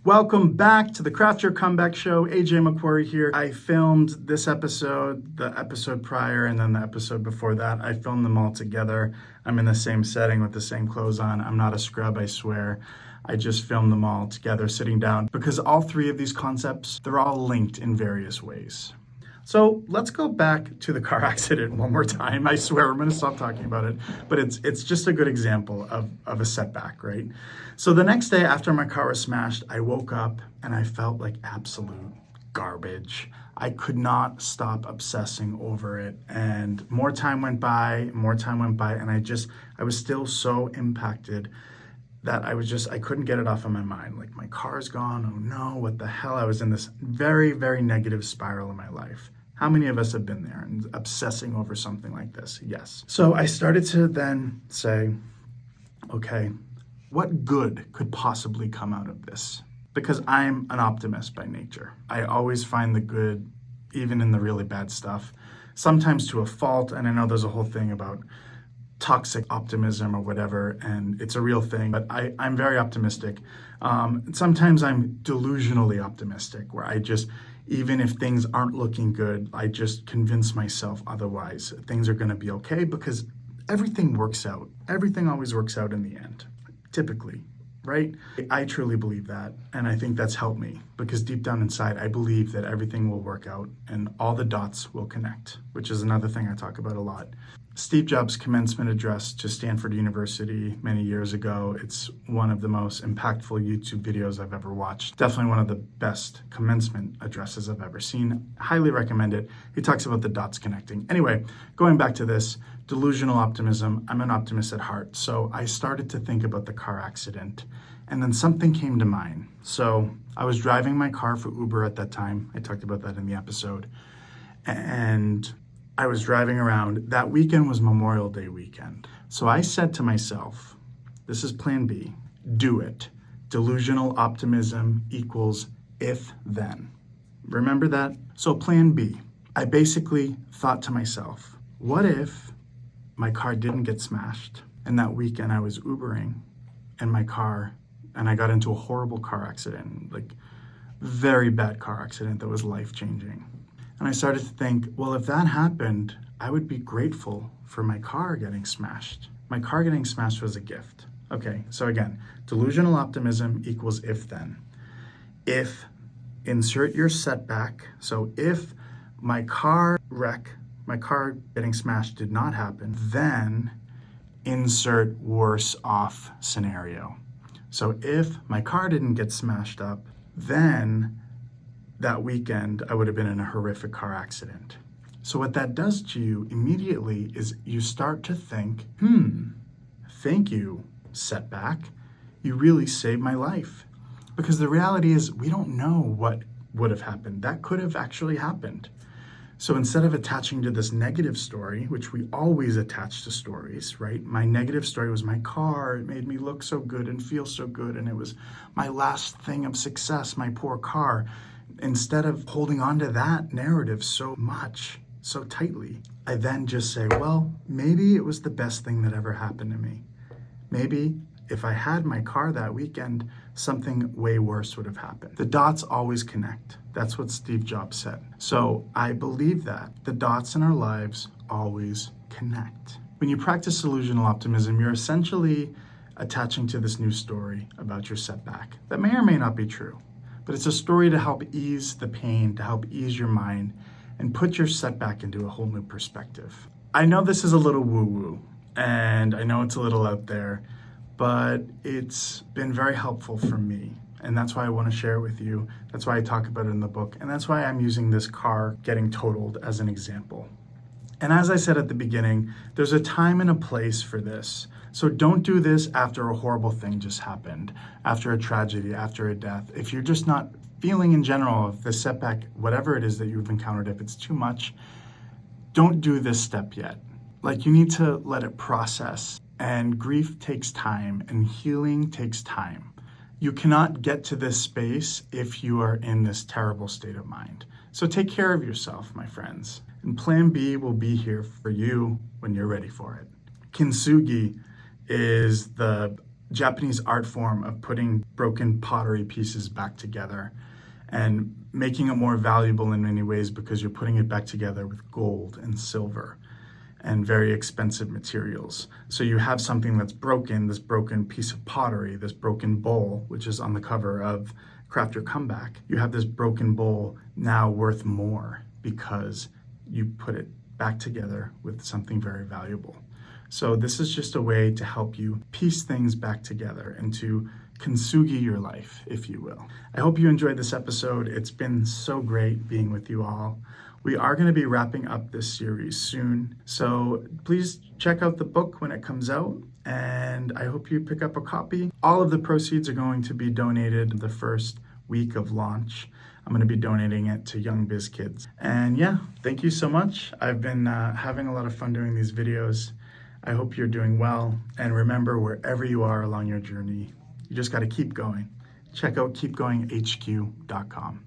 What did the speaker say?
Welcome back to the Craft Your Comeback Show. AJ MacQuarrie here. I filmed this episode, the episode prior, and then the episode before that. I filmed them all together. I'm in the same setting with the same clothes on. I'm not a scrub, I swear. I just filmed them all together, sitting down, because all three of these concepts, they're all linked in various ways. So let's go back to the car accident one more time. I swear I'm going to stop talking about it, but it's just a good example of a setback, right? So the next day after my car was smashed, I woke up and I felt like absolute garbage. I could not stop obsessing over it, and more time went by, and I was still so impacted that I couldn't get it off of my mind. Like, my car's gone, oh no, what the hell? I was in this very, very negative spiral in my life. How many of us have been there and obsessing over something like this? Yes. So I started to then say, okay, what good could possibly come out of this? Because I'm an optimist by nature. I always find the good, even in the really bad stuff, sometimes to a fault. And I know there's a whole thing about toxic optimism or whatever, and it's a real thing, but I'm very optimistic. Sometimes I'm delusionally optimistic, where even if things aren't looking good, I just convince myself otherwise. Things are gonna be okay because everything works out. Everything always works out in the end, typically, right? I truly believe that, and I think that's helped me, because deep down inside, I believe that everything will work out and all the dots will connect, which is another thing I talk about a lot. Steve Jobs' commencement address to Stanford University many years ago, it's one of the most impactful YouTube videos I've ever watched. Definitely one of the best commencement addresses I've ever seen. Highly recommend it. He talks about the dots connecting. Anyway, going back to this, delusional optimism, I'm an optimist at heart. So I started to think about the car accident, and then something came to mind. So I was driving my car for Uber at that time. I talked about that in the episode. And I was driving around. That weekend was Memorial Day weekend. So I said to myself, this is plan B, do it. Delusional optimism equals if then. Remember that? So plan B, I basically thought to myself, what if my car didn't get smashed, and that weekend I was Ubering and I got into a horrible car accident, like very bad car accident that was life-changing. And I started to think, well, if that happened, I would be grateful for my car getting smashed. My car getting smashed was a gift. Okay, so again, delusional optimism equals if then. If, insert your setback. So if my car getting smashed did not happen, then insert worse off scenario. So if my car didn't get smashed up, then that weekend I would have been in a horrific car accident. So what that does to you immediately is you start to think, thank you, setback. You really saved my life. Because the reality is, we don't know what would have happened. That could have actually happened. So instead of attaching to this negative story, which we always attach to stories, right? My negative story was my car. It made me look so good and feel so good. And it was my last thing of success, my poor car. Instead of holding on to that narrative so much, so tightly, I then just say, well, maybe it was the best thing that ever happened to me. Maybe if I had my car that weekend, something way worse would have happened. The dots always connect. That's what Steve Jobs said. So I believe that the dots in our lives always connect. When you practice delusional optimism, you're essentially attaching to this new story about your setback that may or may not be true. But it's a story to help ease the pain, to help ease your mind, and put your setback into a whole new perspective. I know this is a little woo-woo, and I know it's a little out there, but it's been very helpful for me. And that's why I want to share it with you. That's why I talk about it in the book. And that's why I'm using this car getting totaled as an example. And as I said at the beginning, there's a time and a place for this. So don't do this after a horrible thing just happened, after a tragedy, after a death. If you're just not feeling in general, if the setback, whatever it is that you've encountered, if it's too much, don't do this step yet. Like, you need to let it process. And grief takes time, and healing takes time. You cannot get to this space if you are in this terrible state of mind. So take care of yourself, my friends. And plan B will be here for you when you're ready for it. Kintsugi is the Japanese art form of putting broken pottery pieces back together and making it more valuable in many ways because you're putting it back together with gold and silver and very expensive materials. So you have something that's broken, this broken piece of pottery, this broken bowl, which is on the cover of Craft Your Comeback. You have this broken bowl now worth more because you put it back together with something very valuable. So this is just a way to help you piece things back together and to kintsugi your life, if you will. I hope you enjoyed this episode. It's been so great being with you all. We are going to be wrapping up this series soon, so please check out the book when it comes out, and I hope you pick up a copy. All of the proceeds are going to be donated the first week of launch. I'm going to be donating it to young biz kids. And yeah, thank you so much. I've been having a lot of fun doing these videos. I hope you're doing well, and remember, wherever you are along your journey, you just got to keep going. Check out keepgoinghq.com.